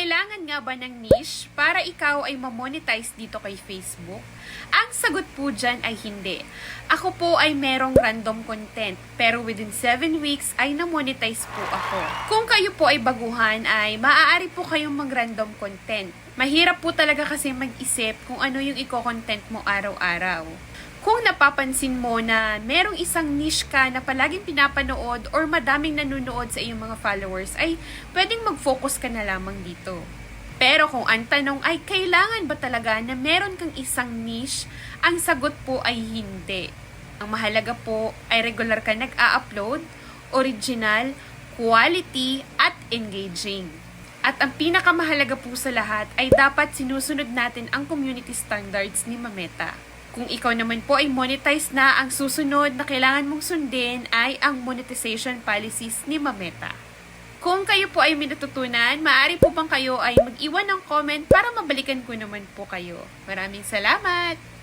Kailangan nga ba ng niche para ikaw ay ma-monetize dito kay Facebook? Ang sagot po dyan ay hindi. Ako po ay merong random content, pero within 7 weeks ay na-monetize po ako. Kung kayo po ay baguhan ay maaari po kayong mag-random content. Mahirap po talaga kasi mag-isip kung ano yung i-content mo araw-araw. Kung napapansin mo na merong isang niche ka na palaging pinapanood or madaming nanonood sa iyong mga followers, ay pwedeng mag-focus ka na lamang dito. Pero kung ang tanong ay kailangan ba talaga na meron kang isang niche, ang sagot po ay hindi. Ang mahalaga po ay regular ka nag-a-upload, original, quality, at engaging. At ang pinakamahalaga po sa lahat ay dapat sinusunod natin ang community standards ni Mameta. Kung ikaw naman po ay monetize na, ang susunod na kailangan mong sundin ay ang monetization policies ni Mameta. Kung kayo po ay may natutunan, maaari po bang kayo ay mag-iwan ng comment para mabalikan ko naman po kayo. Maraming salamat!